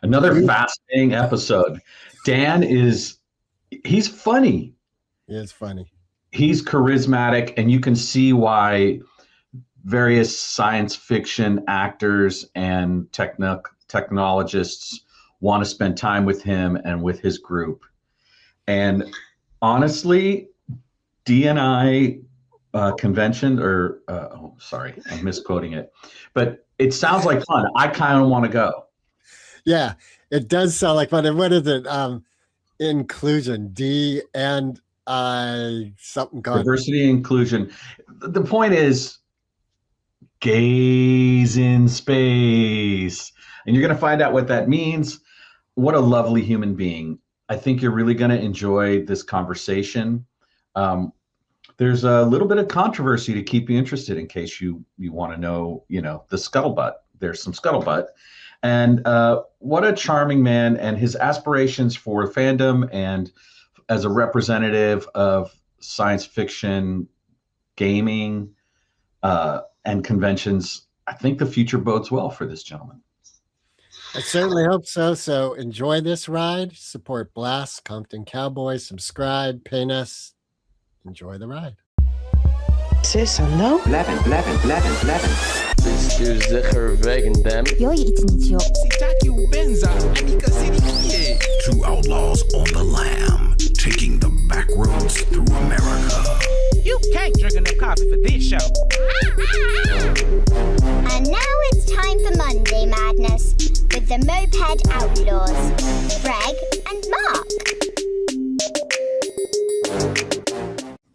Another fascinating episode. Dan he's funny. It's funny. He's charismatic, and you can see why various science fiction actors and technologists want to spend time with him and with his group. And honestly, D&I convention, or sorry, I'm misquoting it, but it sounds like fun. I kind of want to go. Yeah, it does sound like fun. And what is it? Inclusion, D and I something called Diversity and inclusion. The point is, Gaaays in space, and you're going to find out what that means. What a lovely human being. I think you're really going to enjoy this conversation. There's a little bit of controversy to keep you interested in case you want to know, the scuttlebutt. There's some scuttlebutt. And what a charming man, and his aspirations for fandom and as a representative of science fiction, gaming, and conventions. I think the future bodes well for this gentleman. I certainly hope so. So enjoy this ride. Support Blast, Compton Cowboys. Subscribe, pin us. Enjoy the ride. C'est ça, non? Blijven. Bestuur zeker wegen dem. Yo iets niet, joh. Two outlaws on the lam, taking the back roads through America. You can't drink enough coffee for this show. And now it's time for Monday Madness with the Moped Outlaws, Greg and Marc.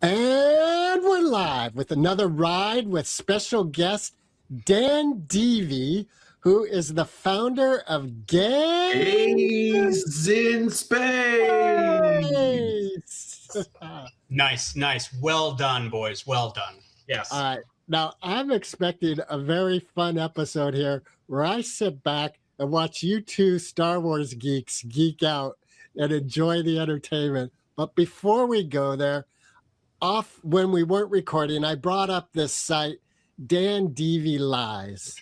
And we're live with another ride with special guest Dan Deevy, who is the founder of Gaaays in space. Nice. Well done, boys. Well done. Yes. All right. Now, I'm expecting a very fun episode here where I sit back and watch you two Star Wars geeks geek out and enjoy the entertainment. But before we go there, when we weren't recording, I brought up this site, Dan Deevy Lies.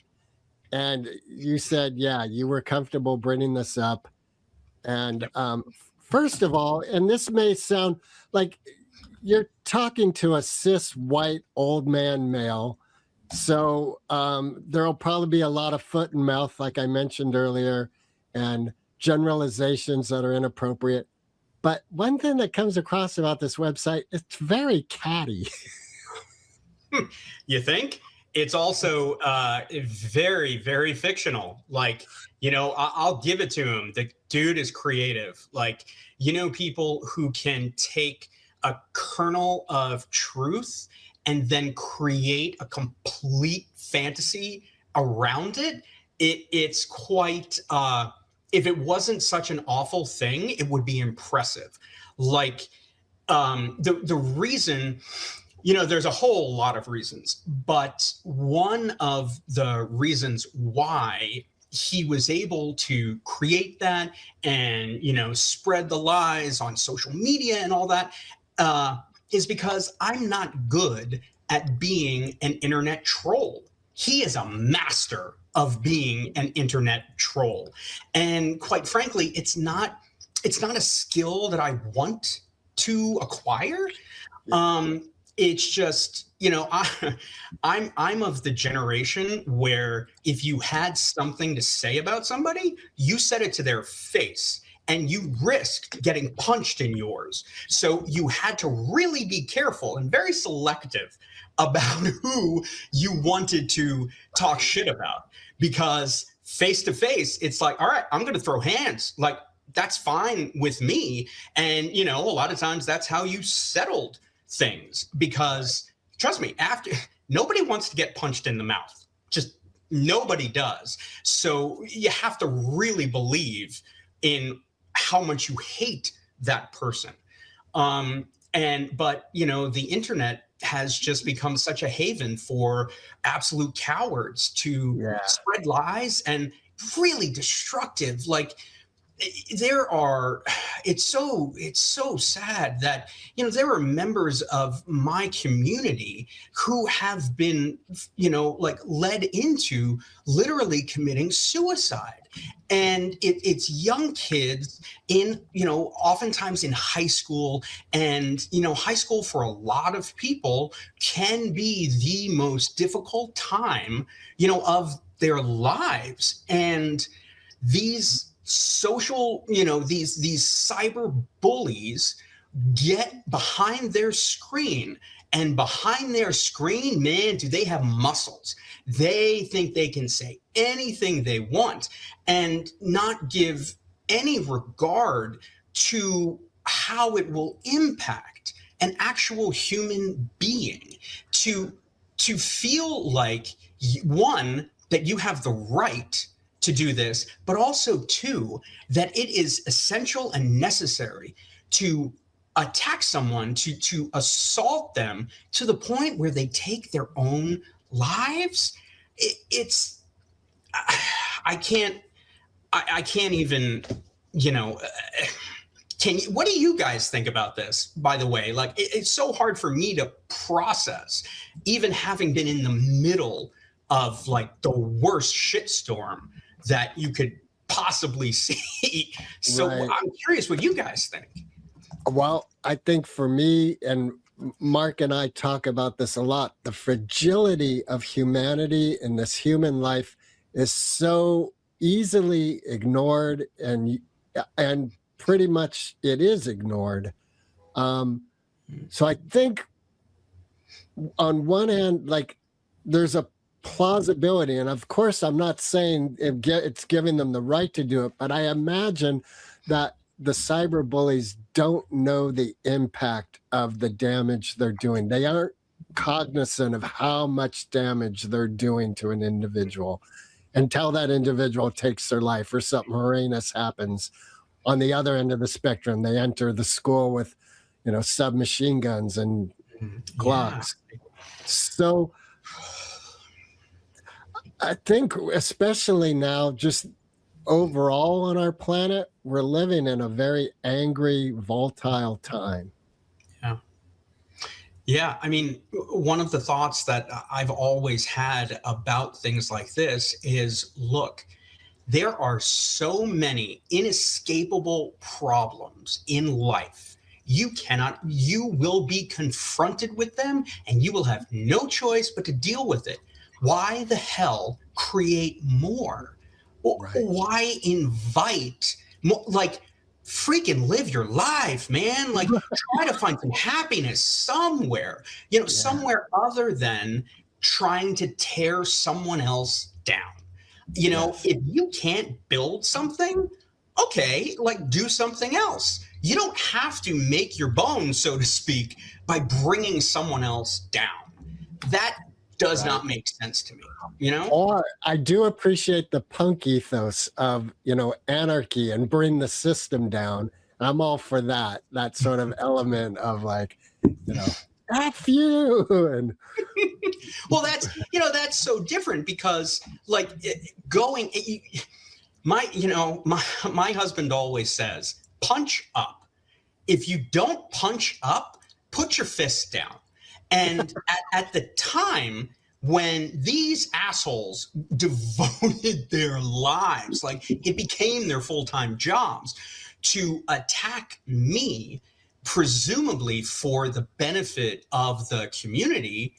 And you said, yeah, you were comfortable bringing this up. And first of all, and this may sound like you're talking to a cis white old man male. So there'll probably be a lot of foot and mouth, like I mentioned earlier, and generalizations that are inappropriate. But one thing that comes across about this website, it's very catty. You think? It's also very, very fictional. Like, I'll give it to him. The dude is creative. Like, people who can take a kernel of truth and then create a complete fantasy around it. It's quite, if it wasn't such an awful thing, it would be impressive. Like, the reason, there's a whole lot of reasons, but one of the reasons why he was able to create that and, spread the lies on social media and all that, is because I'm not good at being an internet troll. He is a master of being an internet troll. And quite frankly, it's not a skill that I want to acquire. It's just, I'm of the generation where if you had something to say about somebody, you said it to their face and you risked getting punched in yours. So you had to really be careful and very selective about who you wanted to talk shit about, because face to face, it's like, all right, I'm going to throw hands. Like, that's fine with me. And, a lot of times that's how you settled things, because trust me, nobody wants to get punched in the mouth. Just nobody does. So you have to really believe in how much you hate that person. But the internet has just become such a haven for absolute cowards to spread lies and really destructive. Like, it's so sad that, there are members of my community who have been, led into literally committing suicide And it's young kids in, oftentimes in high school. And, high school for a lot of people can be the most difficult time, of their lives. And these social, these cyber bullies get behind their screen. And behind their screen, man, do they have muscles. They think they can say anything they want and not give any regard to how it will impact an actual human being. To feel like, one, that you have the right to do this, but also, two, that it is essential and necessary to attack someone, to assault them to the point where they take their own lives. I can't even, what do you guys think about this, by the way? Like, it's so hard for me to process, even having been in the middle of like the worst shitstorm that you could possibly see. So Right. I'm curious what you guys think. Well, I think for me, and Marc and I talk about this a lot, the fragility of humanity in this human life is so easily ignored, and pretty much it is ignored. So I think on one hand, like, there's a plausibility, and of course I'm not saying it's giving them the right to do it, but I imagine that the cyber bullies don't know the impact of the damage they're doing. They aren't cognizant of how much damage they're doing to an individual until that individual takes their life or something horrendous happens. On the other end of the spectrum, they enter the school with, submachine guns and Glocks. Yeah. So I think, especially now, just overall on our planet, we're living in a very angry, volatile time. Yeah. I mean, one of the thoughts that I've always had about things like this is, look, there are so many inescapable problems in life. You will be confronted with them, and you will have no choice but to deal with it. Why the hell create more? Right. Why invite more? Like, freaking live your life, man. Like, try to find some happiness somewhere, somewhere other than trying to tear someone else down. If you can't build something, okay, like, do something else. You don't have to make your bones, so to speak, by bringing someone else down. That does not make sense to me, Or I do appreciate the punk ethos of, anarchy and bring the system down. I'm all for that sort of element of, like, F you. And well, that's so different because, like, my husband always says, punch up. If you don't punch up, put your fists down. And at the time when these assholes devoted their lives, like, it became their full-time jobs to attack me, presumably for the benefit of the community,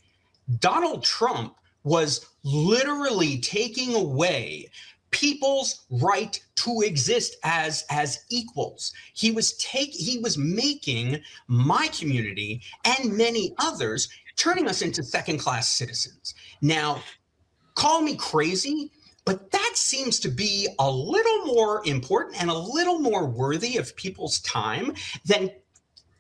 Donald Trump was literally taking away people's right to exist as equals. He was making my community and many others, turning us into second-class citizens. Now, call me crazy, but that seems to be a little more important and a little more worthy of people's time than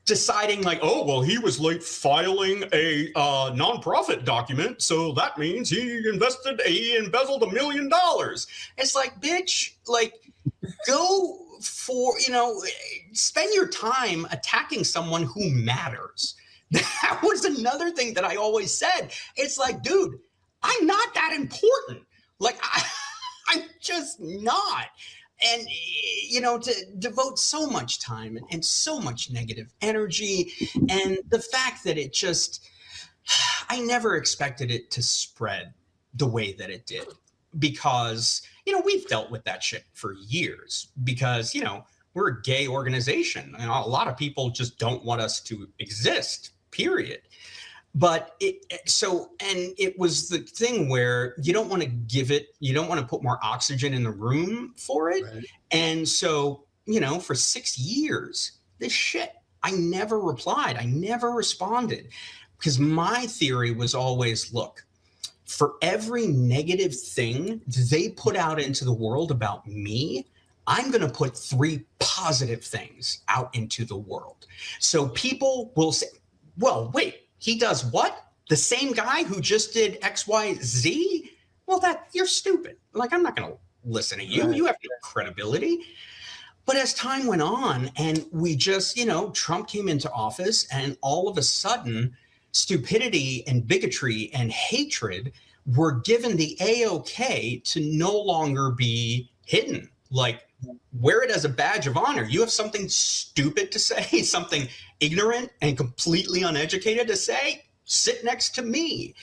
deciding, like, oh, well, he was late filing a nonprofit document, so that means he embezzled $1 million. It's like, bitch, like, go for, spend your time attacking someone who matters. That was another thing that I always said. It's like, dude, I'm not that important. Like, I'm just not. And, to devote so much time and so much negative energy, and the fact that it just, I never expected it to spread the way that it did, because, we've dealt with that shit for years because, we're a gay organization. And a lot of people just don't want us to exist, period. But it was the thing where you don't want to put more oxygen in the room for it. Right. And so, for 6 years, this shit, I never replied. I never responded because my theory was always, look, for every negative thing they put out into the world about me, I'm going to put 3 positive things out into the world. So people will say, well, wait, he does what? The same guy who just did X, Y, Z? Well, you're stupid. Like, I'm not going to listen to you. Right. You have no credibility. But as time went on and we just, Trump came into office and all of a sudden stupidity and bigotry and hatred were given the A-OK to no longer be hidden. Like, wear it as a badge of honor. You have something stupid to say, something ignorant and completely uneducated to say, sit next to me.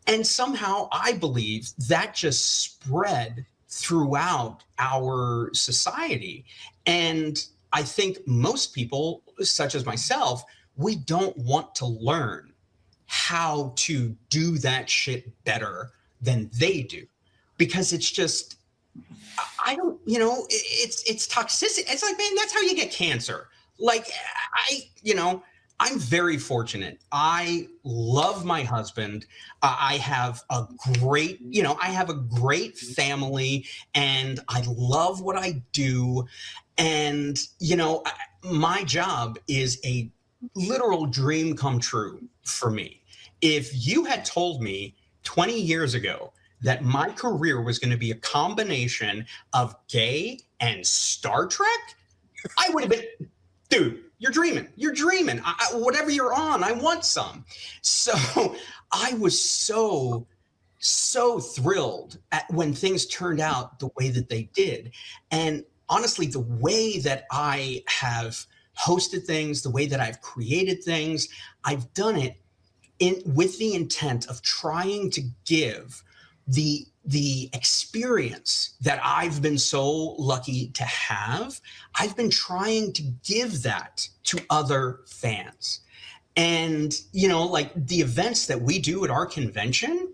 And somehow I believe that just spread throughout our society. And I think most people, such as myself, we don't want to learn how to do that shit better than they do, because it's just, I don't, it's toxicity. It's like, man, that's how you get cancer. Like, I'm very fortunate. I love my husband. I have a great family, and I love what I do. And, my job is a literal dream come true for me. If you had told me 20 years ago that my career was going to be a combination of gay and Star Trek, I would have been, dude, you're dreaming. You're dreaming. Whatever you're on, I want some. So I was so thrilled when things turned out the way that they did. And honestly, the way that I have hosted things, the way that I've created things, I've done it with the intent of trying to give the experience that I've been so lucky to have. I've been trying to give that to other fans. And, like the events that we do at our convention,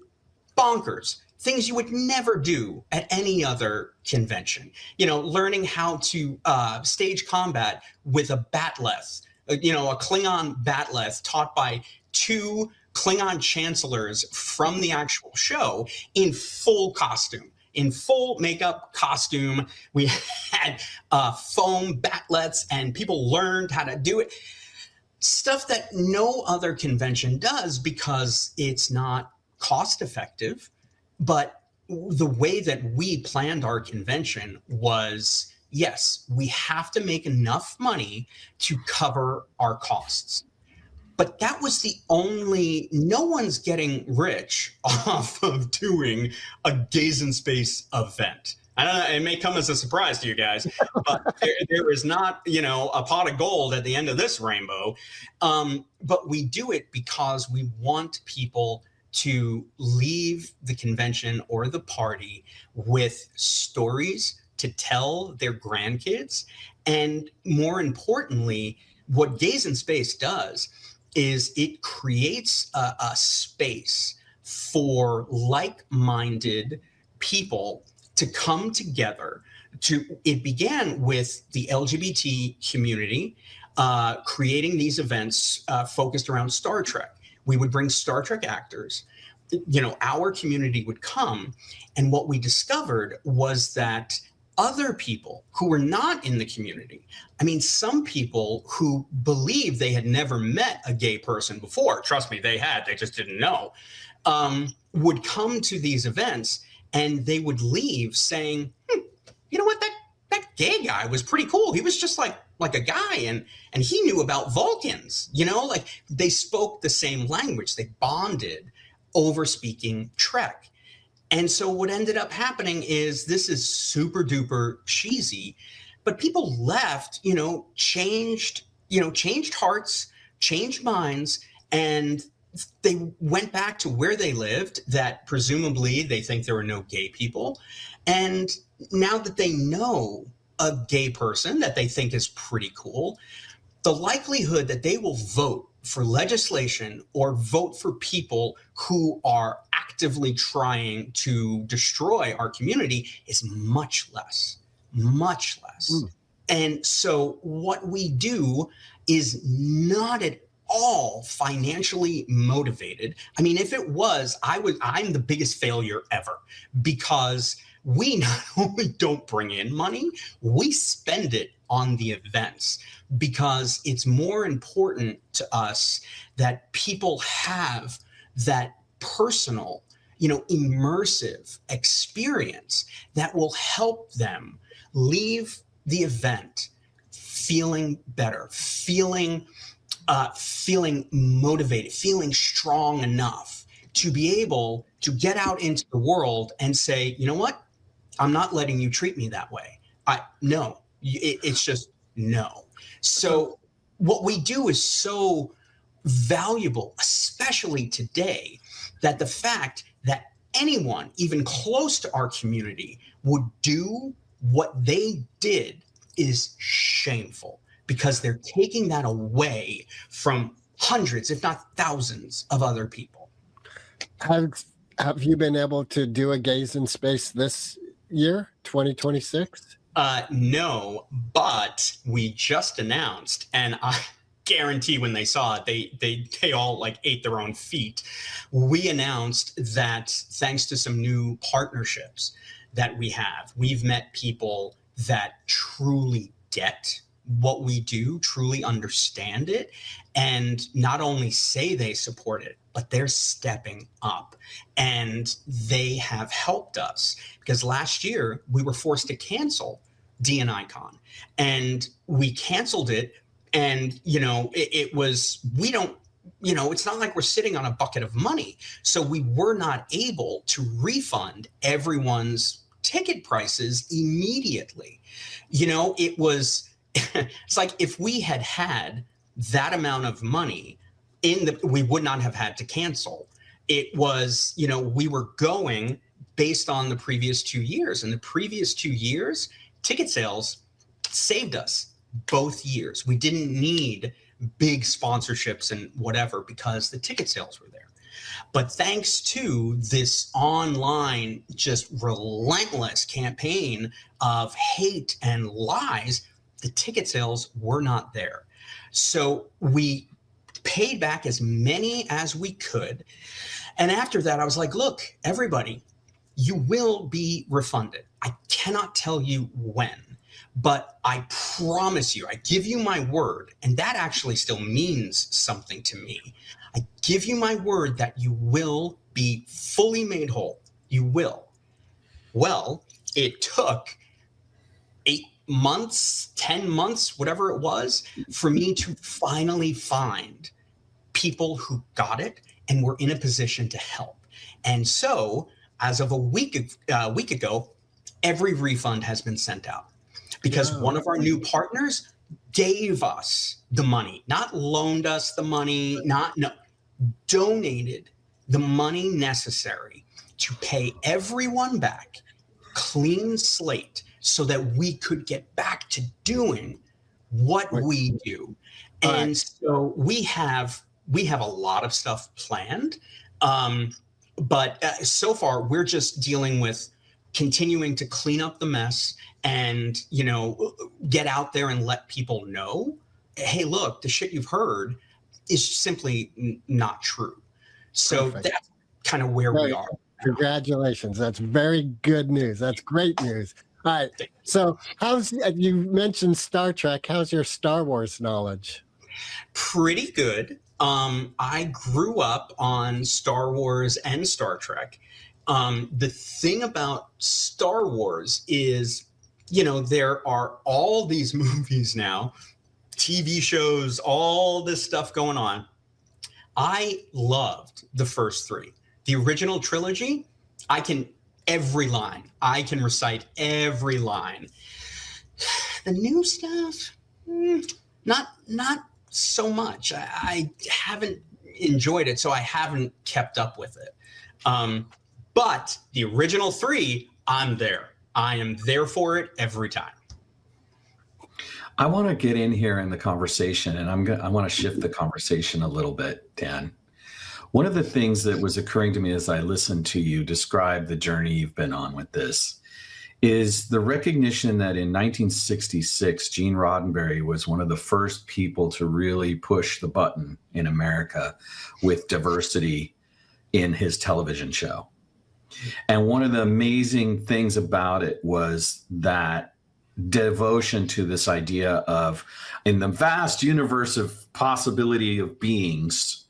bonkers. Things you would never do at any other convention. Learning how to stage combat with a batleth, a Klingon batleth taught by 2 Klingon chancellors from the actual show in full costume, in full makeup costume. We had foam batlets and people learned how to do it. Stuff that no other convention does because it's not cost effective. But the way that we planned our convention was, yes, we have to make enough money to cover our costs. But that was no one's getting rich off of doing a Gaaays in Space event. I don't know, it may come as a surprise to you guys, but there is not, a pot of gold at the end of this rainbow. But we do it because we want people to leave the convention or the party with stories to tell their grandkids. And more importantly, what Gaaays in Space does is it creates a space for like-minded people to come together. It began with the LGBT community creating these events focused around Star Trek. We would bring Star Trek actors. Our community would come, and what we discovered was that other people who were not in the community, some people who believed they had never met a gay person before, trust me, they just didn't know, would come to these events, and they would leave saying, you know what, that gay guy was pretty cool. He was just like a guy, and he knew about Vulcans, like they spoke the same language. They bonded over speaking Trek. And so what ended up happening is, this is super duper cheesy, but people left, changed hearts, changed minds, and they went back to where they lived, that presumably they think there were no gay people. And now that they know a gay person that they think is pretty cool, the likelihood that they will vote for legislation or vote for people who are actively trying to destroy our community is much less, much less. And so what we do is not at all financially motivated. I mean, if it was, I'm the biggest failure ever, because we not only don't bring in money, we spend it on the events, because it's more important to us that people have that personal, immersive experience that will help them leave the event feeling better, feeling motivated, feeling strong enough to be able to get out into the world and say, you know what? I'm not letting you treat me that way. No, it's just no. So what we do is so valuable, especially today, that the fact that anyone even close to our community would do what they did is shameful, because they're taking that away from hundreds, if not thousands, of other people. Have you been able to do a Gaaays in Space this year, 2026? No, but we just announced, and I guarantee when they saw it, they all like ate their own feet. We announced that thanks to some new partnerships that we have, we've met people that truly get what we do, truly understand it, and not only say they support it, but they're stepping up, and they have helped us, because last year we were forced to cancel DNICon, and we canceled it. And, it was, we don't, it's not like we're sitting on a bucket of money. So we were not able to refund everyone's ticket prices immediately. It was, it's like if we had had that amount of money we would not have had to cancel. It was, we were going based on the previous 2 years, and the previous 2 years, ticket sales saved us both years. We didn't need big sponsorships and whatever, because the ticket sales were there. But thanks to this online, just relentless campaign of hate and lies, the ticket sales were not there. So we paid back as many as we could. And after that, I was like, look, everybody, you will be refunded. I cannot tell you when, but I promise you, I give you my word, and that actually still means something to me. I give you my word that you will be fully made whole. You will. Well, it took 8 months, 10 months, whatever it was, for me to finally find people who got it and were in a position to help. And so, as of a week ago, every refund has been sent out, because one of our new partners gave us the money, not loaned us the money, donated the money necessary to pay everyone back, clean slate, so that we could get back to doing what we do. And so we have a lot of stuff planned. But so far, we're just dealing with continuing to clean up the mess and, get out there and let people know, hey, look, the shit you've heard is simply not true. So that's kind of where we are. Congratulations. That's very good news. That's great news. All right. So you mentioned Star Trek. How's your Star Wars knowledge? Pretty good. I grew up on Star Wars and Star Trek. The thing about Star Wars is, there are all these movies now, TV shows, all this stuff going on. I loved the first three. The original trilogy, every line. I can recite every line. The new stuff, not so much. I haven't enjoyed it, so I haven't kept up with it. But the original 3, I'm there. I am there for it every time. I want to get in here in the conversation, and I want to shift the conversation a little bit, Dan. One of the things that was occurring to me as I listened to you describe the journey you've been on with this is the recognition that in 1966, Gene Roddenberry was one of the first people to really push the button in America with diversity in his television show. And one of the amazing things about it was that devotion to this idea of, in the vast universe of possibility of beings,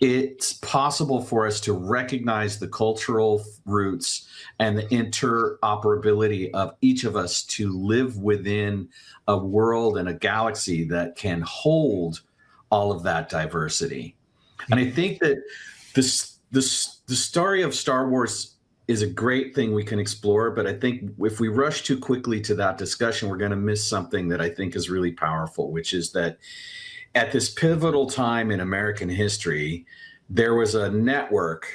it's possible for us to recognize the cultural roots and the interoperability of each of us to live within a world and a galaxy that can hold all of that diversity. And I think that the story of Star Wars is a great thing we can explore, but I think if we rush too quickly to that discussion, we're going to miss something that I think is really powerful, which is that at this pivotal time in American history, there was a network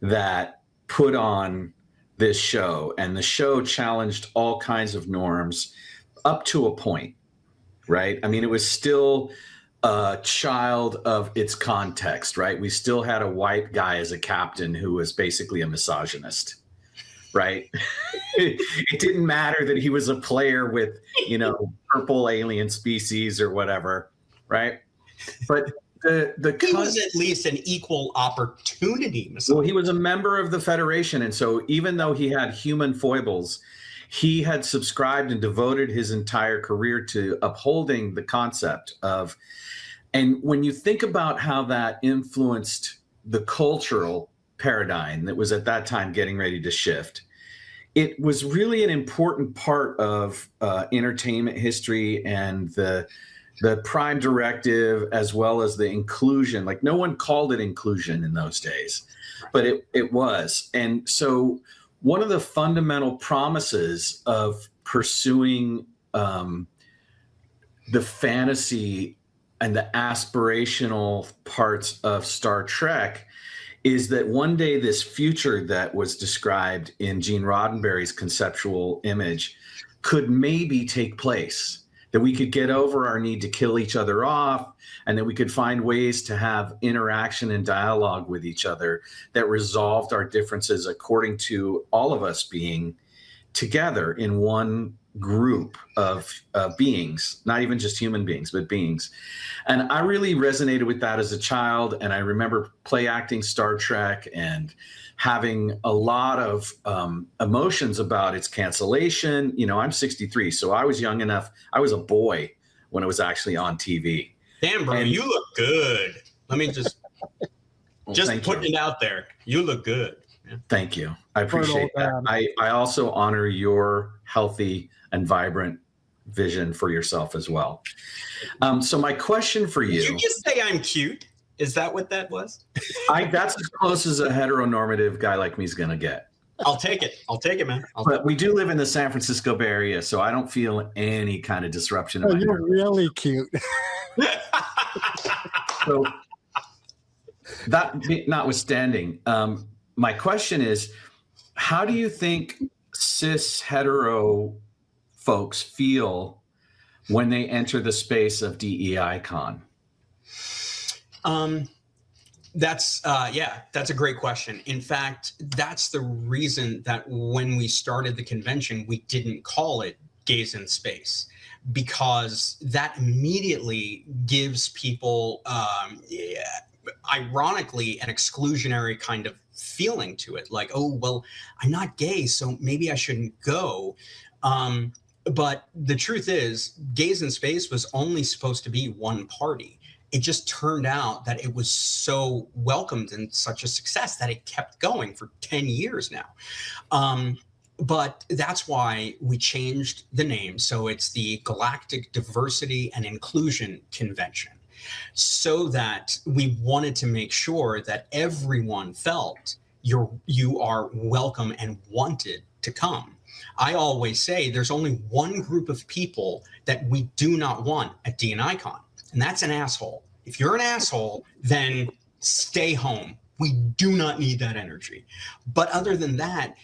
that put on this show, and the show challenged all kinds of norms up to a point, right? I mean, it was still a child of its context, right? We still had a white guy as a captain who was basically a misogynist, right? It didn't matter that he was a player with, purple alien species or whatever, right? But he was at least an equal opportunity misogynist. Well, he was a member of the Federation, and so even though he had human foibles, he had subscribed and devoted his entire career to upholding the concept of. And when you think about how that influenced the cultural paradigm that was at that time getting ready to shift, it was really an important part of entertainment history and the Prime Directive, as well as the inclusion. Like, no one called it inclusion in those days, but it was. And so one of the fundamental promises of pursuing the fantasy and the aspirational parts of Star Trek is that one day this future that was described in Gene Roddenberry's conceptual image could maybe take place, that we could get over our need to kill each other off, and that we could find ways to have interaction and dialogue with each other that resolved our differences according to all of us being together in one group of beings, not even just human beings, but beings. And I really resonated with that as a child. And I remember play acting Star Trek and having a lot of emotions about its cancellation. I'm 63, so I was young enough. I was a boy when it was actually on TV. Damn, bro, you look good. Let me just putting it out there. You look good. Yeah. Thank you. I appreciate that. I also honor your healthy and vibrant vision for yourself as well. So my question for you. Did you just say I'm cute? Is that what that was? That's as close as a heteronormative guy like me is going to get. I'll take it, man. But we do live in the San Francisco Bay Area, so I don't feel any kind of disruption. Oh, you're really cute. So that notwithstanding, my question is, how do you think cis hetero folks feel when they enter the space of DEI con? That's a great question. In fact, that's the reason that when we started the convention, we didn't call it Gays in Space, because that immediately gives people, ironically, an exclusionary kind of feeling to it. Like, oh, well, I'm not gay, so maybe I shouldn't go. But the truth is, Gays in Space was only supposed to be one party. It just turned out that it was so welcomed and such a success that it kept going for 10 years now. But that's why we changed the name. So it's the Galactic Diversity and Inclusion Convention, so that we wanted to make sure that everyone felt you are welcome and wanted to come. I always say there's only one group of people that we do not want at D&I Con, and that's an asshole. If you're an asshole, then stay home. We do not need that energy. But other than that,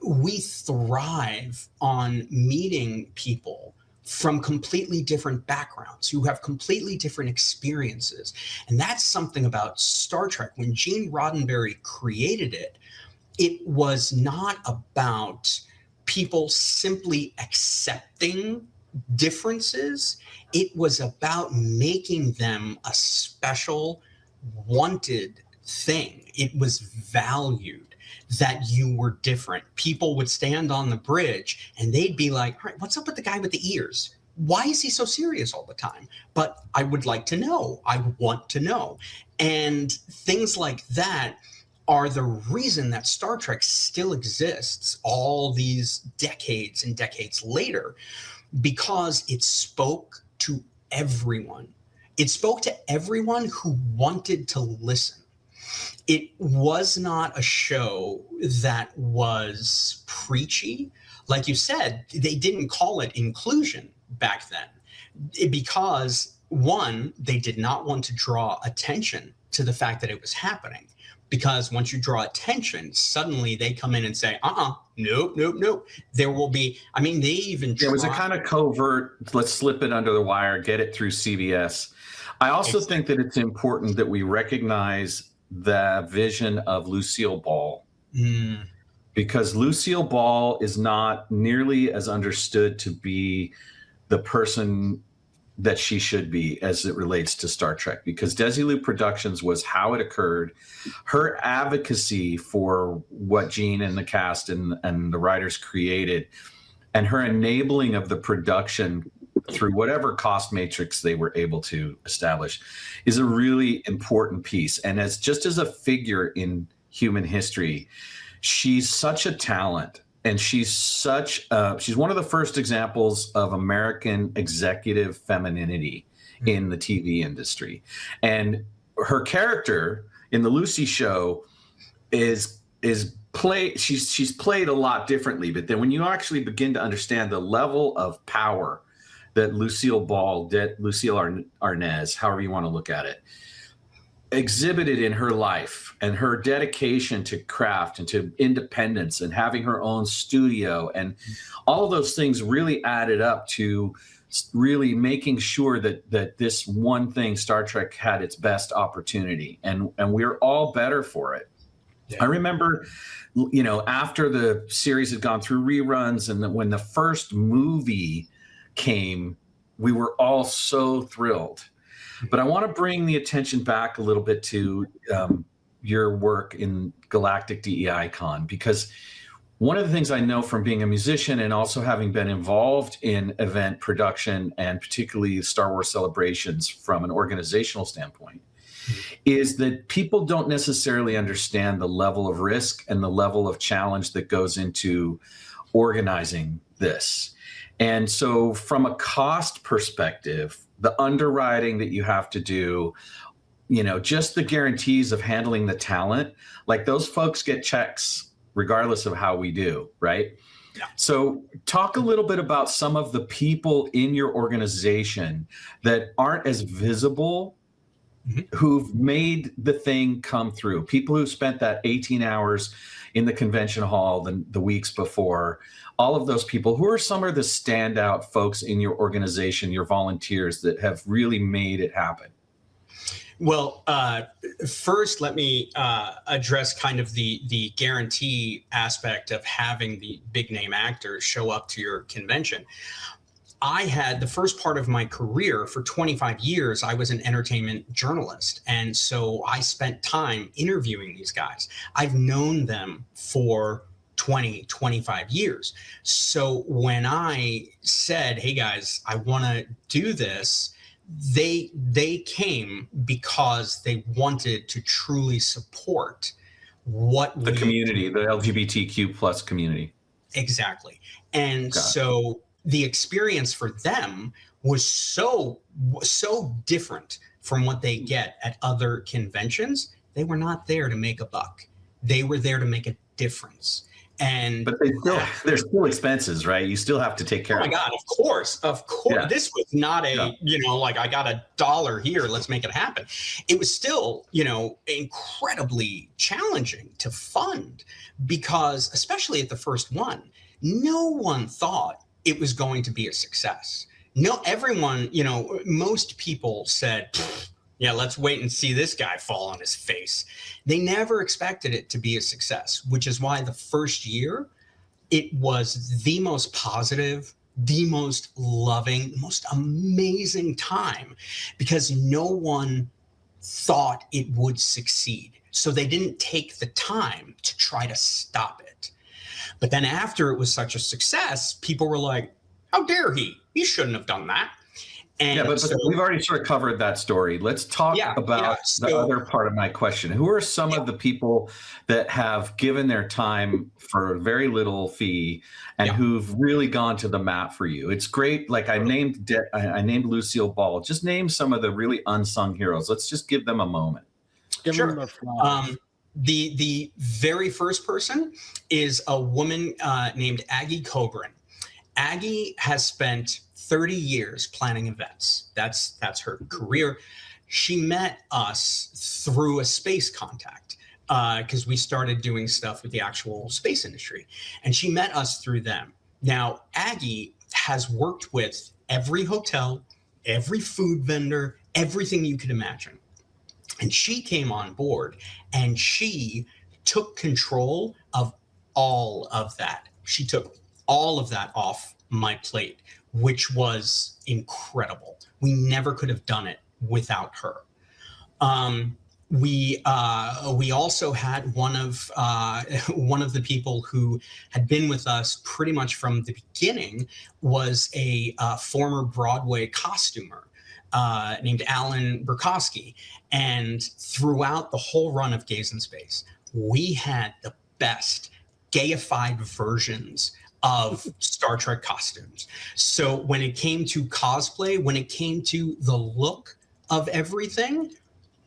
we thrive on meeting people from completely different backgrounds who have completely different experiences. And that's something about Star Trek. When Gene Roddenberry created it, it was not about people simply accepting differences. It was about making them a special, wanted thing. It was valued that you were different. People would stand on the bridge and they'd be like, all right, what's up with the guy with the ears? Why is he so serious all the time? But I would like to know. I want to know. And things like that are the reason that Star Trek still exists all these decades and decades later, because it spoke to everyone. It spoke to everyone who wanted to listen. It was not a show that was preachy. Like you said, they didn't call it inclusion back then because, one, they did not want to draw attention to the fact that it was happening. Because once you draw attention, suddenly they come in and say, nope. There will be, I mean, they even It was a kind of covert, let's slip it under the wire, get it through CBS. I also think that it's important that we recognize the vision of Lucille Ball, because Lucille Ball is not nearly as understood to be the person that she should be as it relates to Star Trek, because Desilu Productions was how it occurred. Her advocacy for what Gene and the cast and the writers created, and her enabling of the production through whatever cost matrix they were able to establish, is a really important piece. And as just as a figure in human history, she's such a talent. And she's she's one of the first examples of American executive femininity in the TV industry. And her character in the Lucy show is played, she's played a lot differently. But then when you actually begin to understand the level of power that Lucille Arnaz, however you want to look at it, exhibited in her life, and her dedication to craft and to independence and having her own studio, and all of those things really added up to really making sure that this one thing, Star Trek, had its best opportunity, and we're all better for it. Yeah. I remember, after the series had gone through reruns, and when the first movie came, we were all so thrilled. But I want to bring the attention back a little bit to your work in Galactic DEI Con, because one of the things I know from being a musician and also having been involved in event production, and particularly Star Wars celebrations from an organizational standpoint, is that people don't necessarily understand the level of risk and the level of challenge that goes into organizing this. And so from a cost perspective, the underwriting that you have to do, just the guarantees of handling the talent, like those folks get checks regardless of how we do, right? Yeah. So talk a little bit about some of the people in your organization that aren't as visible, who've made the thing come through. People who spent that 18 hours in the convention hall the weeks before. All of those people, who are some of the standout folks in your organization, your volunteers, that have really made it happen? Well, first, let me address kind of the guarantee aspect of having the big name actors show up to your convention. I had the first part of my career for 25 years, I was an entertainment journalist. And so I spent time interviewing these guys. I've known them for 20, 25 years. So when I said, hey guys, I want to do this, they came because they wanted to truly support what the community, the LGBTQ plus community. Exactly. And so the experience for them was so different from what they get at other conventions. They were not there to make a buck. They were there to make a difference. And But there's still expenses, right? You still have to take care oh of my it. God, of course. Yeah. This was not Yeah. like I got $1 here, let's make it happen. It was still, incredibly challenging to fund, because especially at the first one, no one thought it was going to be a success. No, everyone, most people said, yeah, let's wait and see this guy fall on his face. They never expected it to be a success, which is why the first year, it was the most positive, the most loving, most amazing time, because no one thought it would succeed. So they didn't take the time to try to stop it. But then after it was such a success, people were like, how dare he? He shouldn't have done that. And but so, we've already sort of covered that story. Let's talk about the other part of my question. Who are some of the people that have given their time for very little fee and who've really gone to the mat for you? It's great. Like I named Lucille Ball. Just name some of the really unsung heroes. Let's just give them a moment. Give them a flowers. The very first person is a woman named Aggie Coburn. Aggie has spent 30 years planning events. That's her career. She met us through a space contact because we started doing stuff with the actual space industry, and she met us through them. Now, Aggie has worked with every hotel, every food vendor, everything you could imagine. And she came on board and she took control of all of that. She took all of that off my plate, which was incredible. We never could have done it without her. We also had one of the people who had been with us pretty much from the beginning was a former Broadway costumer named Alan Burkowski. And throughout the whole run of Gaaays in Space, we had the best gayified versions of Star Trek costumes. So when it came to cosplay, when it came to the look of everything,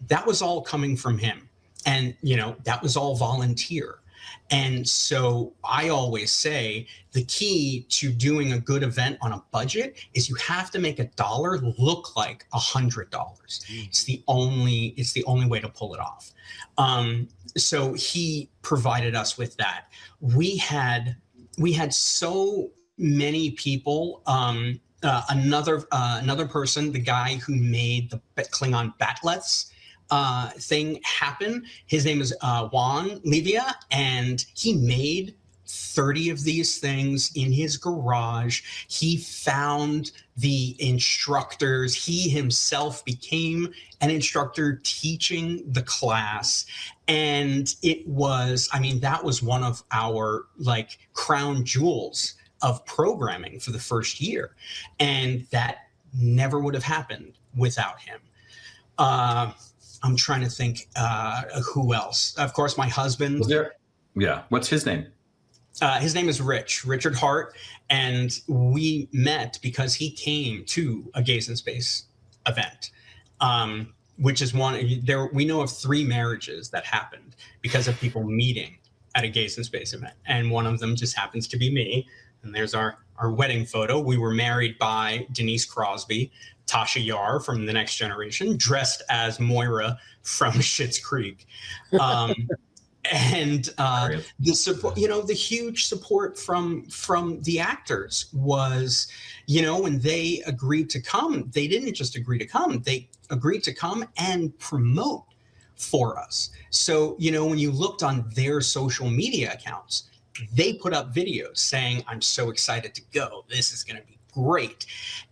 that was all coming from him. And, that was all volunteer. And so I always say the key to doing a good event on a budget is you have to make $1 look like $100. It's the only way to pull it off. So he provided us with that. We had so many people. Another person, the guy who made the Klingon Batlets thing happen. His name is Juan Livia, and he made 30 of these things in his garage. He found the instructors. He himself became an instructor teaching the class. And it was, that was one of our crown jewels of programming for the first year. And that never would have happened without him. I'm trying to think who else. Of course, my husband. What's his name? His name is Richard Hart. And we met because he came to a Gaaays in Space event, which is we know of 3 marriages that happened because of people meeting at a Gaaays in Space event. And one of them just happens to be me. And there's our wedding photo. We were married by Denise Crosby, Tasha Yar from The Next Generation, dressed as Moira from Schitt's Creek. And the support, the huge support from the actors was, when they agreed to come, they didn't just agree to come, they agreed to come and promote for us. So, when you looked on their social media accounts, they put up videos saying, I'm so excited to go. This is going to be great.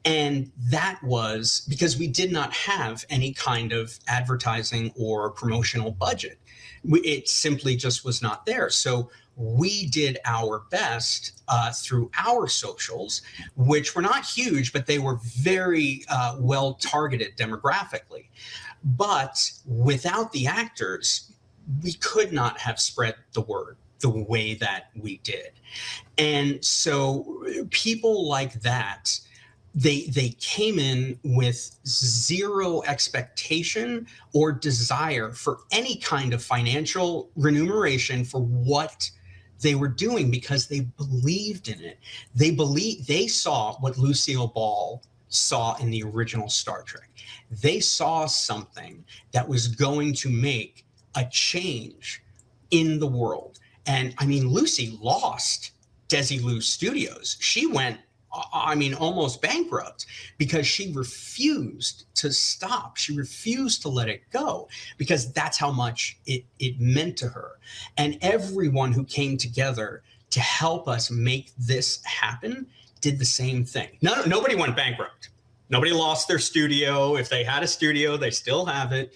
And that was because we did not have any kind of advertising or promotional budget. It simply just was not there. So we did our best through our socials, which were not huge, but they were very well targeted demographically. But without the actors, we could not have spread the word the way that we did. And so people like that, they came in with zero expectation or desire for any kind of financial remuneration for what they were doing because they believed in it. They saw what Lucille Ball saw in the original Star Trek. They saw something that was going to make a change in the world. And I mean, Lucy lost Desilu Studios. She went, I mean, almost bankrupt because she refused to stop. She refused to let it go because that's how much it meant to her. And everyone who came together to help us make this happen did the same thing. Nobody went bankrupt. Nobody lost their studio. If they had a studio, they still have it.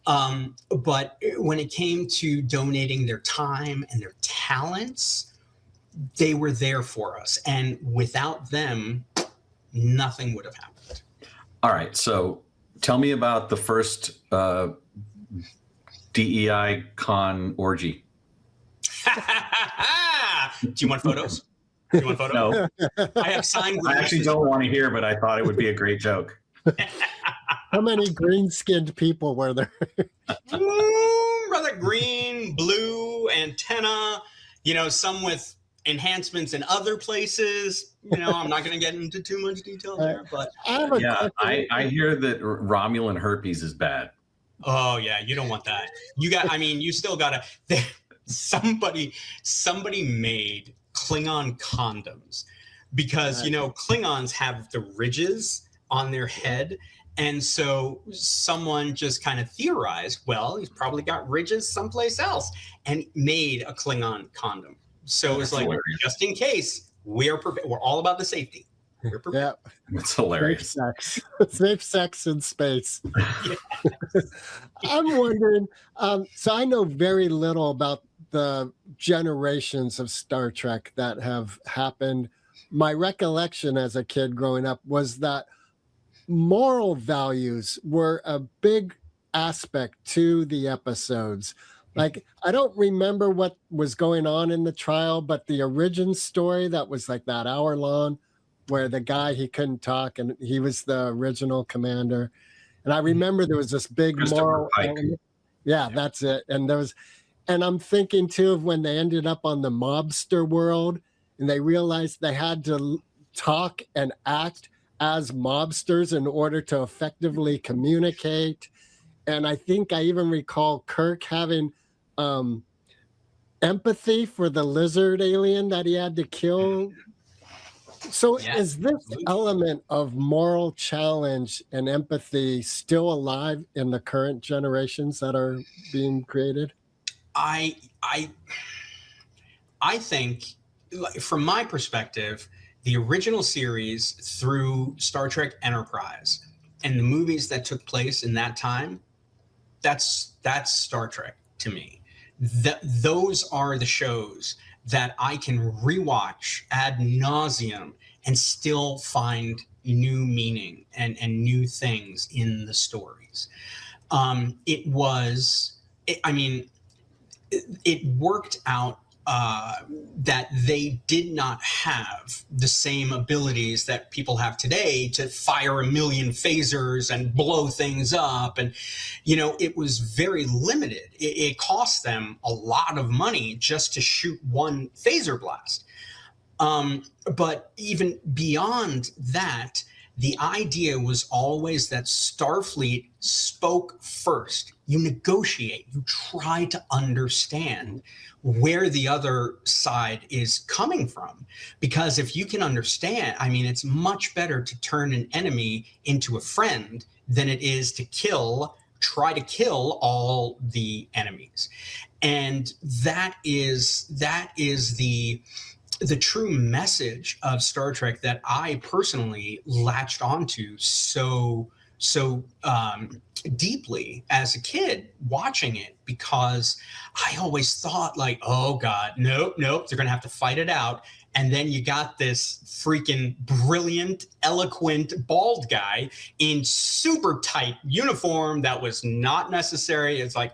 But when it came to donating their time and their talents, they were there for us. And without them, nothing would have happened. All right. So tell me about the first DEI con orgy. Do you want photos? Do you want photos? No. I have signed. I actually don't want to hear, but I thought it would be a great joke. How many green-skinned people were there? Rather green, blue, antenna, some with enhancements in other places. I'm not going to get into too much detail there, but I hear that Romulan herpes is bad. Oh yeah, you don't want that. You still gotta. Somebody made Klingon condoms because Klingons have the ridges on their head. And so someone just kind of theorized, well, he's probably got ridges someplace else, and made a Klingon condom. So it's like, just in case, we're all about the safety. We're prepared. Yeah, that's hilarious. Safe sex in space. I'm wondering. So I know very little about the generations of Star Trek that have happened. My recollection as a kid growing up was that moral values were a big aspect to the episodes. Like, I don't remember what was going on in the trial, but the origin story that was like that hour long, where the guy, he couldn't talk and he was the original commander. And I remember there was this big moral element. Yeah, that's it. And I'm thinking too of when they ended up on the mobster world and they realized they had to talk and act as mobsters in order to effectively communicate. And I think I even recall Kirk having empathy for the lizard alien that he had to kill. So is this element of moral challenge and empathy still alive in the current generations that are being created? I think, from my perspective, the original series through Star Trek Enterprise and the movies that took place in that time, that's Star Trek to me. Those are the shows that I can rewatch ad nauseum and still find new meaning and new things in the stories. It worked out that they did not have the same abilities that people have today to fire a million phasers and blow things up. And, it was very limited. It cost them a lot of money just to shoot one phaser blast. But even beyond that, the idea was always that Starfleet spoke first. You negotiate, you try to understand where the other side is coming from. Because if you can understand, it's much better to turn an enemy into a friend than it is to try to kill all the enemies. And that is the true message of Star Trek that I personally latched onto so deeply as a kid watching it, because I always thought like, oh God, nope, they're going to have to fight it out. And then you got this freaking brilliant, eloquent, bald guy in super tight uniform that was not necessary. It's like,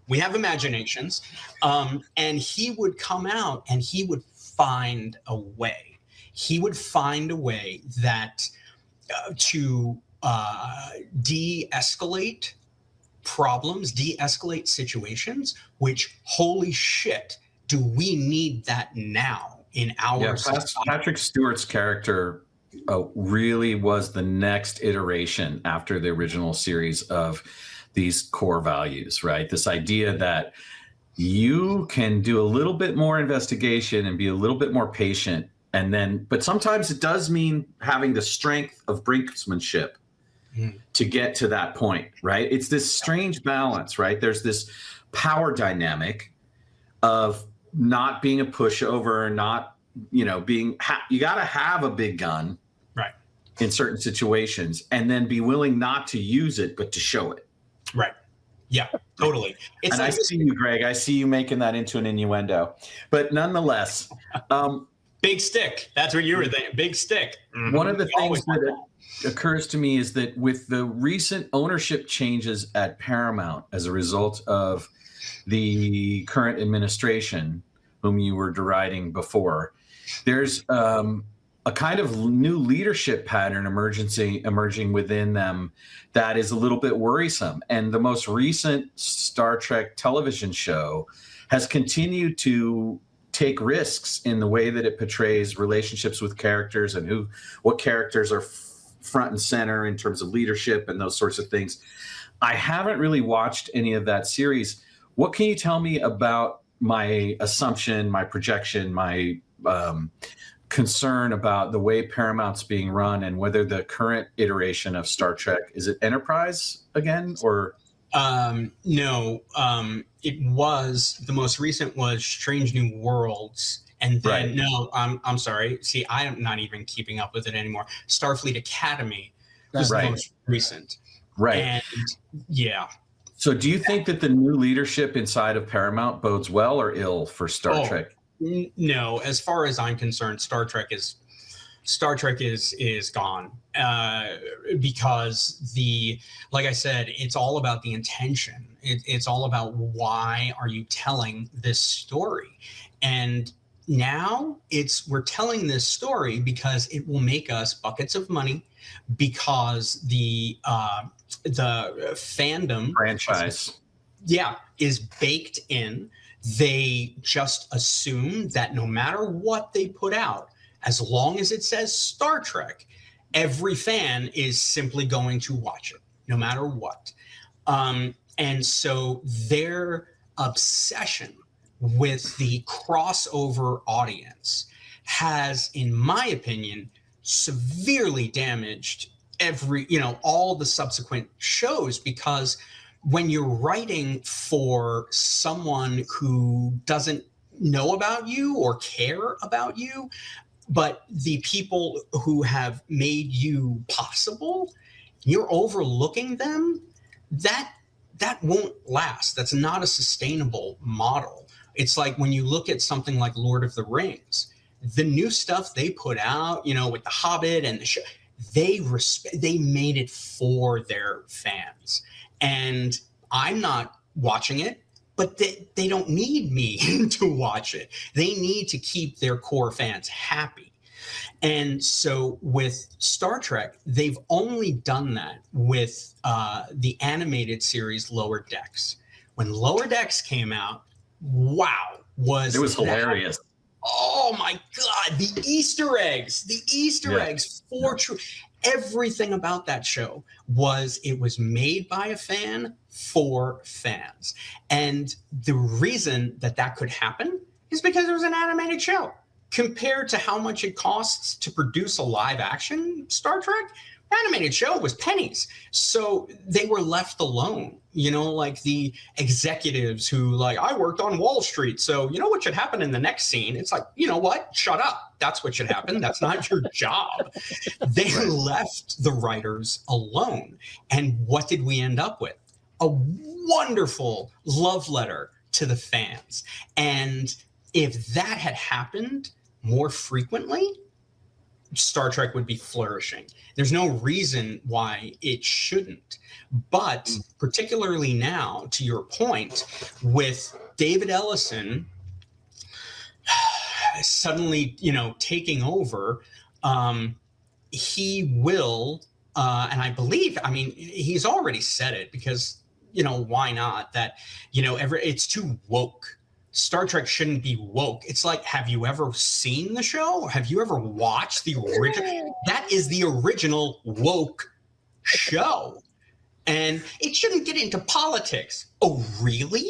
we have imaginations. And he would come out and he would find a way. He would find a way that to de-escalate problems, de-escalate situations, which, holy shit, do we need that now in our society? Patrick Stewart's character really was the next iteration after the original series of these core values, right? This idea that you can do a little bit more investigation and be a little bit more patient, but sometimes it does mean having the strength of brinksmanship to get to that point, right? It's this strange balance, right? There's this power dynamic of not being a pushover, not, you got to have a big gun, right, in certain situations, and then be willing not to use it, but to show it. Right. Yeah, totally. And I see you, Greg. I see you making that into an innuendo. But nonetheless, big stick. That's what you were thinking. Big stick. Mm-hmm. One of the things that occurs to me is that with the recent ownership changes at Paramount as a result of the current administration, whom you were deriding before, there's a kind of new leadership pattern emerging within them that is a little bit worrisome. And the most recent Star Trek television show has continued to take risks in the way that it portrays relationships with characters and what characters are front and center in terms of leadership and those sorts of things. I haven't really watched any of that series. What can you tell me about my assumption, my projection, my concern about the way Paramount's being run and whether the current iteration of Star Trek, is it Enterprise again, or? No, it was, the most recent was Strange New Worlds. And then, right. No, I'm sorry. See, I am not even keeping up with it anymore. Starfleet Academy was right. the most recent. Right. And yeah. So do you think that the new leadership inside of Paramount bodes well or ill for Star Trek? No, as far as I'm concerned, Star Trek is gone, because like I said, it's all about the intention. It's all about why are you telling this story, and now we're telling this story because it will make us buckets of money, because the fandom franchise, is baked in. They just assume that no matter what they put out, as long as it says Star Trek, every fan is simply going to watch it, no matter what. And so their obsession with the crossover audience has, in my opinion, severely damaged all the subsequent shows, because when you're writing for someone who doesn't know about you or care about you, but the people who have made you possible, you're overlooking them, that won't last. That's not a sustainable model. It's like when you look at something like Lord of the Rings, the new stuff they put out, with The Hobbit and the show, they made it for their fans. And I'm not watching it, but they don't need me to watch it. They need to keep their core fans happy. And so with Star Trek, they've only done that with the animated series Lower Decks. When Lower Decks came out, wow, it was hilarious. Oh my God, the Easter eggs for true. Everything about that show was made by a fan for fans. And the reason that could happen is because it was an animated show. Compared to how much it costs to produce a live action Star Trek, animated show was pennies. So they were left alone, like the executives who I worked on Wall Street. So you know what should happen in the next scene? It's like, you know what? Shut up. That's what should happen. That's not your job. They left the writers alone. And what did we end up with? A wonderful love letter to the fans. And if that had happened more frequently, Star Trek would be flourishing. There's no reason why it shouldn't. But particularly now, to your point, with David Ellison suddenly, taking over, he will, and I believe, he's already said it, because why not? That, it's too woke. Star Trek shouldn't be woke. It's like, have you ever seen the show? Have you ever watched the original? That is the original woke show. And it shouldn't get into politics. Oh, really?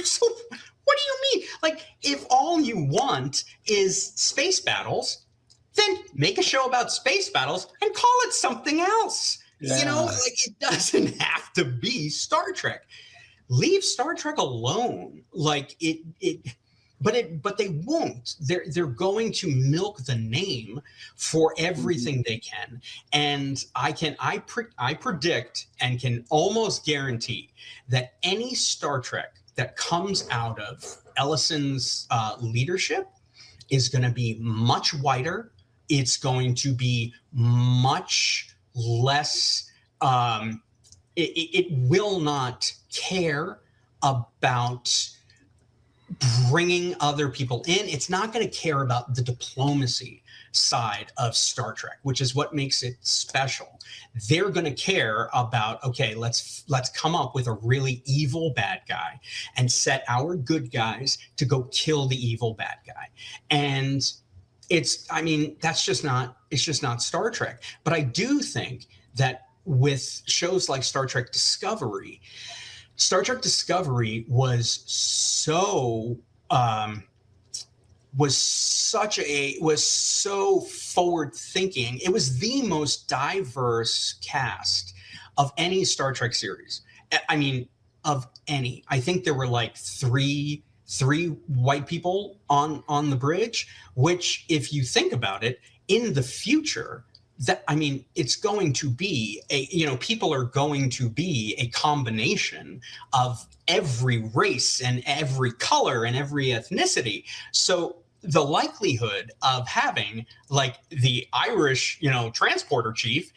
So what do you mean? Like, if all you want is space battles, then make a show about space battles and call it something else. Yeah. It doesn't have to be Star Trek. Leave Star Trek alone. But they won't. They're going to milk the name for everything they can. And I predict and can almost guarantee that any Star Trek that comes out of Ellison's leadership is going to be much whiter. It's going to be much less. It will not care about bringing other people in. It's not going to care about the diplomacy side of Star Trek, which is what makes it special. They're going to care about, okay, let's come up with a really evil bad guy and set our good guys to go kill the evil bad guy. And it's just not Star Trek. But I do think that with shows like Star Trek Discovery was so forward thinking. It was the most diverse cast of any Star Trek series. I mean, of any. I think there were like three white people on the bridge, which, if you think about it, in the future, it's going to be people are going to be a combination of every race and every color and every ethnicity. So the likelihood of having like the Irish, transporter chief,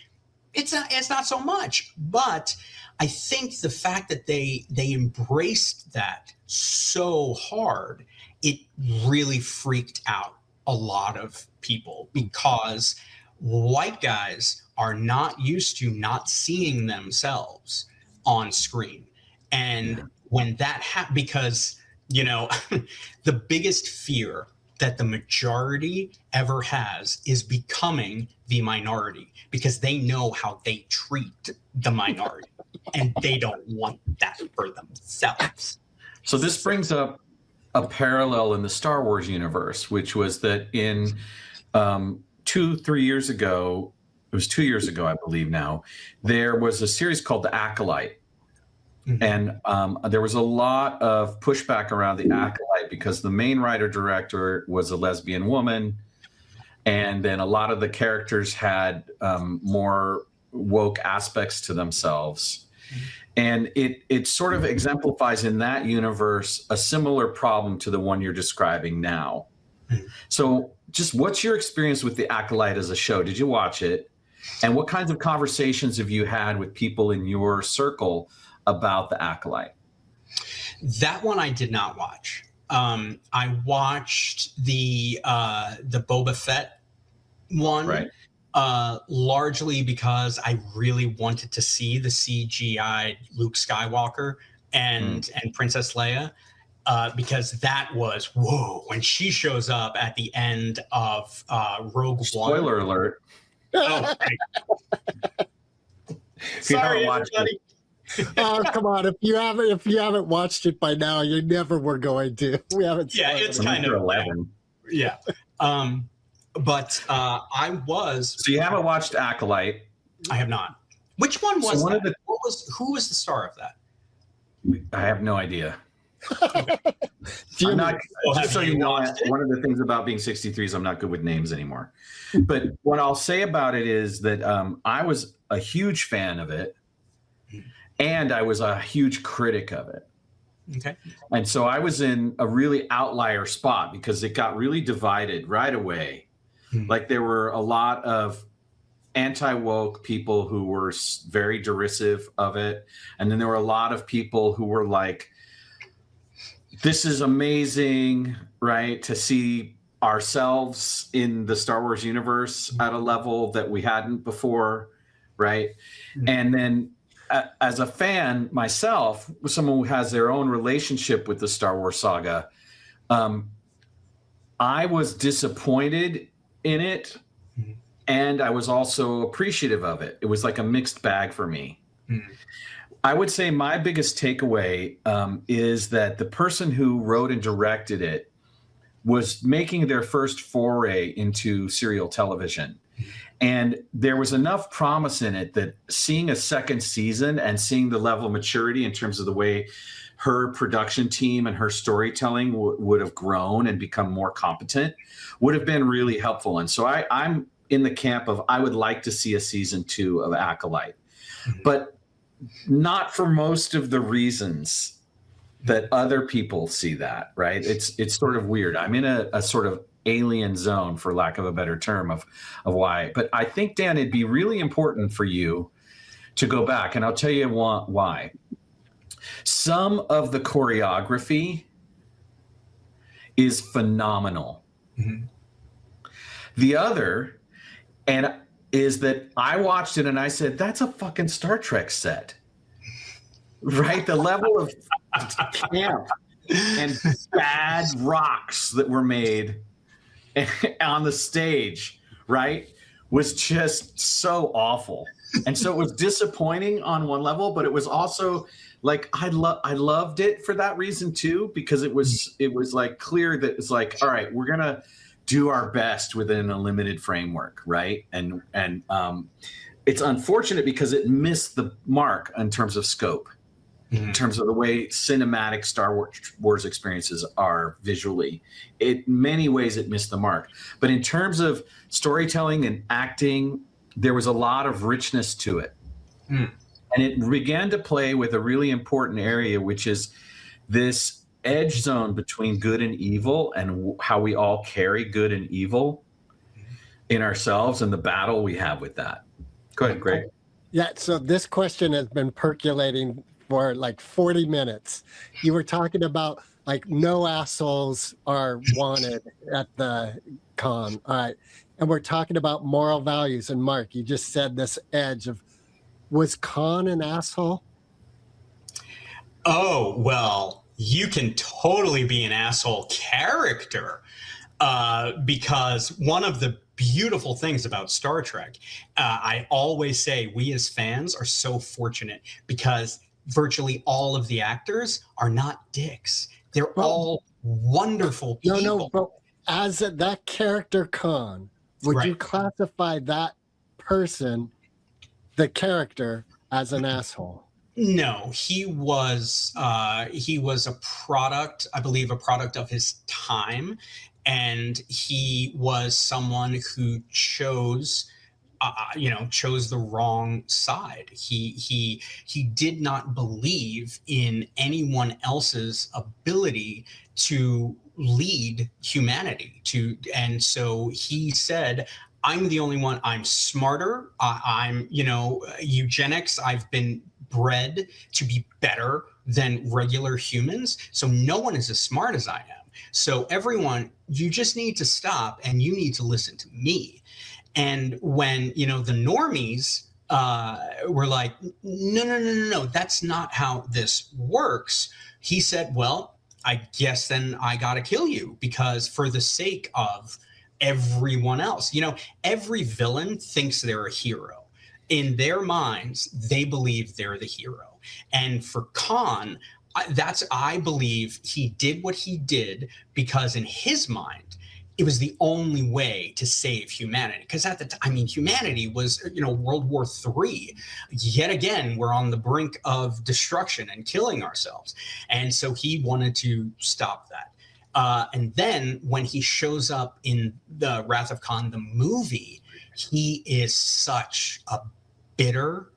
it's not so much. But I think the fact that they embraced that so hard, it really freaked out a lot of people, because white guys are not used to not seeing themselves on screen. And when that because, the biggest fear that the majority ever has is becoming the minority, because they know how they treat the minority and they don't want that for themselves. So this brings up a parallel in the Star Wars universe, which was that in 2-3 years ago, it was 2 years ago, I believe now, there was a series called The Acolyte. Mm-hmm. And there was a lot of pushback around The Acolyte because the main writer-director was a lesbian woman. And then a lot of the characters had more woke aspects to themselves. Mm-hmm. And it sort of exemplifies in that universe a similar problem to the one you're describing now. Mm-hmm. So just what's your experience with The Acolyte as a show? Did you watch it? And what kinds of conversations have you had with people in your circle about The Acolyte? That one I did not watch. I watched the Boba Fett one, right. Largely because I really wanted to see the CGI Luke Skywalker and Princess Leia. Because that was, whoa, when she shows up at the end of Rogue One. Spoiler alert. Oh, sorry, everybody. Oh, come on. If you haven't watched it by now, you never were going to. We haven't. Yeah, it's kind of 11. Yeah. But I was. So you haven't watched Acolyte? I have not. Which one was so that? Who was the star of that? I have no idea. Jimmy, I'm not, just so you know, one of the things about being 63 is I'm not good with names anymore. But what I'll say about it is that I was a huge fan of it, and I was a huge critic of it. Okay. And so I was in a really outlier spot because it got really divided right away. Like there were a lot of anti-woke people who were very derisive of it. And then there were a lot of people who were like, this is amazing, right? To see ourselves in the Star Wars universe at a level that we hadn't before, right? And then as a fan myself, someone who has their own relationship with the Star Wars saga, I was disappointed in it, and I was also appreciative of it. It was like a mixed bag for me. I would say my biggest takeaway is that the person who wrote and directed it was making their first foray into serial television. And there was enough promise in it that seeing a second season and seeing the level of maturity in terms of the way her production team and her storytelling would have grown and become more competent would have been really helpful. And so I'm in the camp of I would like to see a season 2 of Acolyte, but not for most of the reasons that other people see that, right? It's sort of weird. I'm in a sort of alien zone, for lack of a better term, of why. But I think, Dan, it'd be really important for you to go back, and I'll tell you why. Some of the choreography is phenomenal. The other, is that I watched it and I said, that's a fucking Star Trek set, right? The level of camp and bad rocks that were made on the stage, right, was just so awful. And so it was disappointing on one level, but it was also like I loved it for that reason too, because it was like clear that it's like, all right, we're gonna do our best within a limited framework, right? And it's unfortunate because it missed the mark in terms of scope, in terms of the way cinematic Star Wars experiences are visually. In many ways, it missed the mark. But in terms of storytelling and acting, there was a lot of richness to it. And it began to play with a really important area, which is this edge zone between good and evil, and how we all carry good and evil in ourselves and the battle we have with that. Go ahead, Greg. Yeah, so this question has been percolating for like 40 minutes. You were talking about like no assholes are wanted at the con. All right. And we're talking about moral values. And Marc, you just said this edge of, was Khan an asshole? Oh, well, you can totally be an asshole character, because one of the beautiful things about Star Trek, I always say we as fans are so fortunate because virtually all of the actors are not dicks. They're all wonderful people. No, but as that character Khan, would you classify that person, the character, as an asshole? No, he was a product, I believe, a product of his time, and he was someone who chose the wrong side. He did not believe in anyone else's ability to lead humanity. And so he said, I'm the only one. I'm smarter. I'm eugenics. I've been bred to be better than regular humans. So no one is as smart as I am. So everyone, you just need to stop and you need to listen to me. And when, the normies were like, no, that's not how this works. He said, well, I guess then I got to kill you, because for the sake of everyone else, every villain thinks they're a hero. In their minds, they believe they're the hero. And for Khan, I believe he did what he did because in his mind, it was the only way to save humanity. Because at the time, humanity was, World War III. Yet again, we're on the brink of destruction and killing ourselves. And so he wanted to stop that. And then when he shows up in the Wrath of Khan, the movie, he is such a bitter,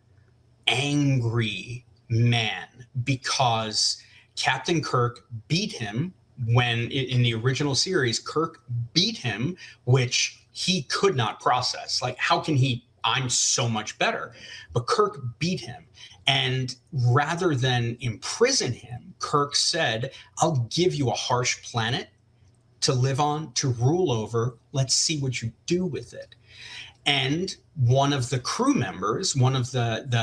angry man because Captain Kirk beat him when in the original series, Kirk beat him, which he could not process. Like, how can I'm so much better. But Kirk beat him. And rather than imprison him, Kirk said, I'll give you a harsh planet to live on, to rule over. Let's see what you do with it. And one of the crew members, one of the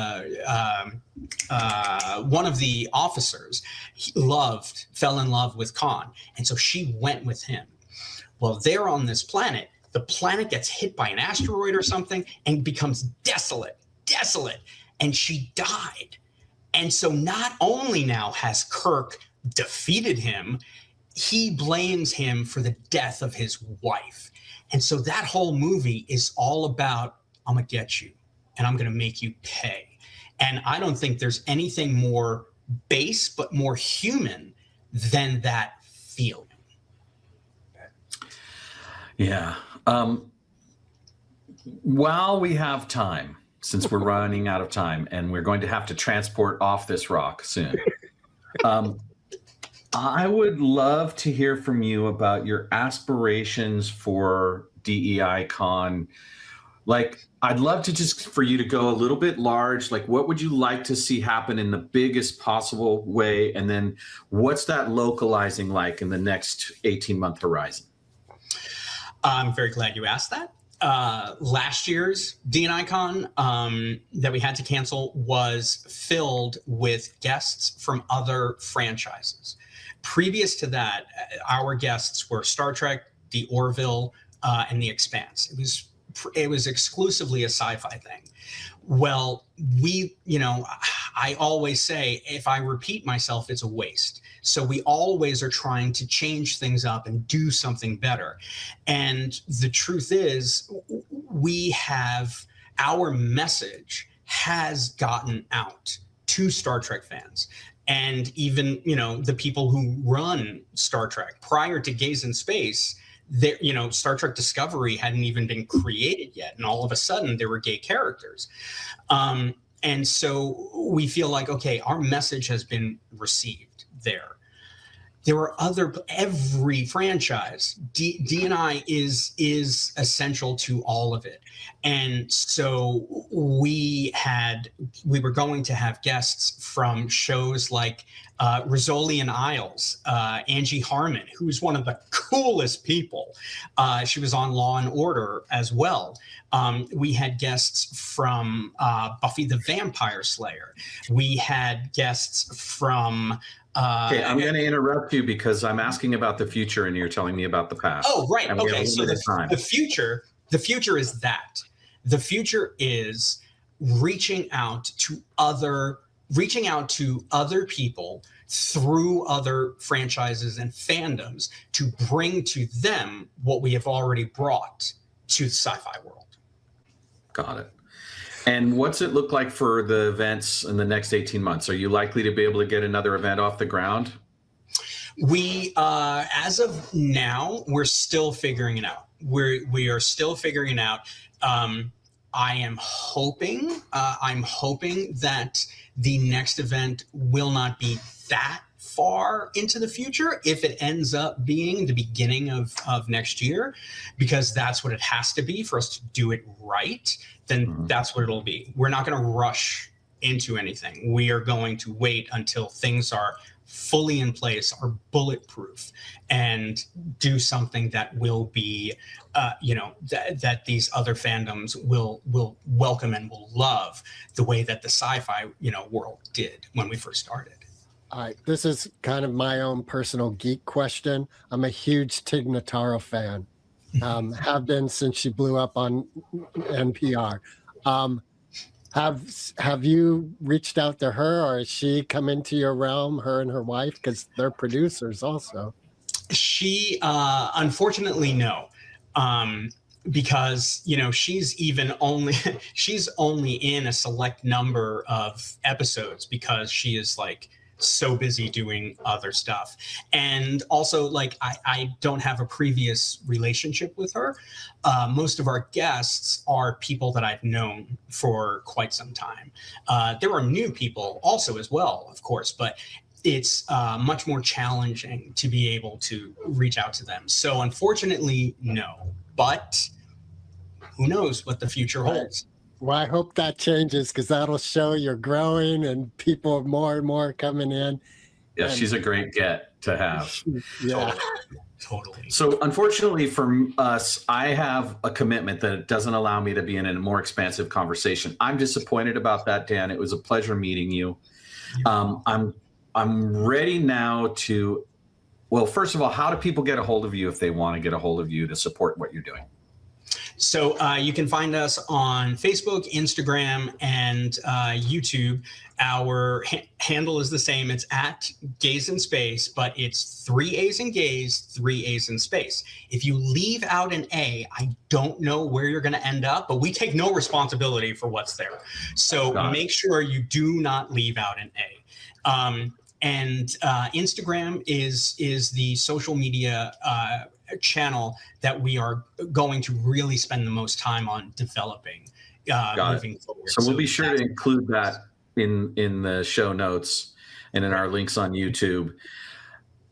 officers, fell in love with Khan, and so she went with him. Well, they're on this planet. The planet gets hit by an asteroid or something and becomes desolate, and she died. And so not only now has Kirk defeated him, he blames him for the death of his wife. And so that whole movie is all about, I'm going to get you and I'm going to make you pay. And I don't think there's anything more base but more human than that feeling. Yeah. While we have time, since we're running out of time and we're going to have to transport off this rock soon, I would love to hear from you about your aspirations for DEI Con. Like, I'd love to just for you to go a little bit large. Like, what would you like to see happen in the biggest possible way? And then what's that localizing like in the next 18-month horizon? I'm very glad you asked that. Last year's DNI Con that we had to cancel was filled with guests from other franchises. Previous to that, our guests were Star Trek, The Orville, and The Expanse. It was exclusively a sci-fi thing. Well, I always say, if I repeat myself, it's a waste. So we always are trying to change things up and do something better. And the truth is, our message has gotten out to Star Trek fans. And even, the people who run Star Trek prior to Gaaays in Space, Star Trek Discovery hadn't even been created yet. And all of a sudden there were gay characters. And so we feel like, okay, our message has been received there. There were every franchise. D&I is essential to all of it. And so we were going to have guests from shows like Rizzoli and Isles, Angie Harmon, who's one of the coolest people. She was on Law and Order as well. We had guests from Buffy the Vampire Slayer. We had guests from... Okay, I'm going to interrupt you because I'm asking about the future and you're telling me about the past. Oh, right. Okay, so the future is that. The future is reaching out to other people through other franchises and fandoms to bring to them what we have already brought to the sci-fi world. Got it. And what's it look like for the events in the next 18 months? Are you likely to be able to get another event off the ground? We, as of now, we're still figuring it out. We are still figuring it out. I'm hoping that the next event will not be that far into the future if it ends up being the beginning of next year, because that's what it has to be for us to do it right. Then that's what it'll be. We're not going to rush into anything. We are going to wait until things are fully in place, are bulletproof, and do something that will be, that these other fandoms will welcome and will love the way that the sci-fi, world did when we first started. All right, this is kind of my own personal geek question. I'm a huge Tig Notaro fan. Have been since she blew up on NPR. Have you reached out to her, or has she come into your realm, her and her wife, because they're producers also? She unfortunately no, because she's only in a select number of episodes because she is so busy doing other stuff. And also, I don't have a previous relationship with her. Most of our guests are people that I've known for quite some time. There are new people also as well, of course, but it's much more challenging to be able to reach out to them. So unfortunately, no, but who knows what the future holds. Well, I hope that changes, because that'll show you're growing and people more and more coming in. Yeah, she's a great get to have. Yeah. Totally. So unfortunately for us, I have a commitment that doesn't allow me to be in a more expansive conversation. I'm disappointed about that, Dan. It was a pleasure meeting you. I'm ready now to, well, first of all, how do people get a hold of you if they want to get a hold of you to support what you're doing? So you can find us on Facebook, Instagram, and YouTube. Our handle is the same. It's at Gaaays in Space, but it's 3 A's in Gaaays, 3 A's in Space. If you leave out an A, I don't know where you're going to end up, but we take no responsibility for what's there. So make sure you do not leave out an A. And Instagram is the social media channel that we are going to really spend the most time on developing moving forward. So we'll be sure to include that in the show notes and in our links on YouTube.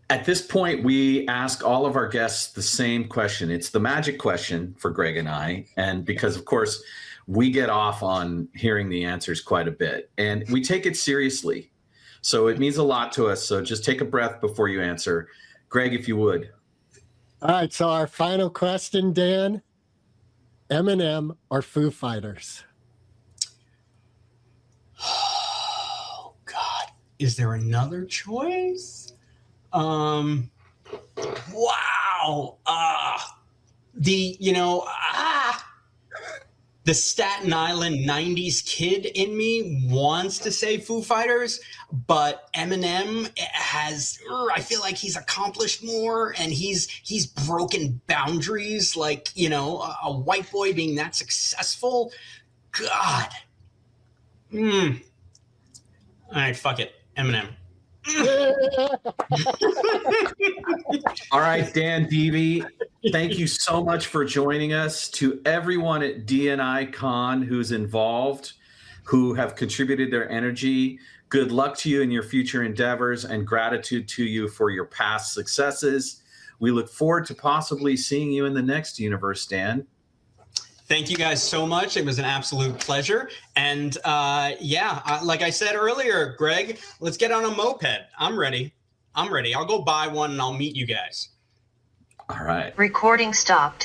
At this point, we ask all of our guests the same question. It's the magic question for Greg and I, and because of course we get off on hearing the answers quite a bit, and we take it seriously. So it means a lot to us. So just take a breath before you answer. Greg, if you would. All right, so our final question, Dan, Eminem or Foo Fighters? Oh, God. Is there another choice? Wow. The Staten Island 90s kid in me wants to say Foo Fighters, but Eminem has, I feel like he's accomplished more and he's broken boundaries, like, a white boy being that successful. God. All right, fuck it. Eminem. All right, Dan Deevy, thank you so much for joining us. To everyone at DNI Con who's involved, who have contributed their energy, good luck to you in your future endeavors and gratitude to you for your past successes. We look forward to possibly seeing you in the next universe, Dan. Thank you guys so much. It was an absolute pleasure. And like I said earlier, Greg, let's get on a moped. I'm ready. I'll go buy one and I'll meet you guys. All right. Recording stopped.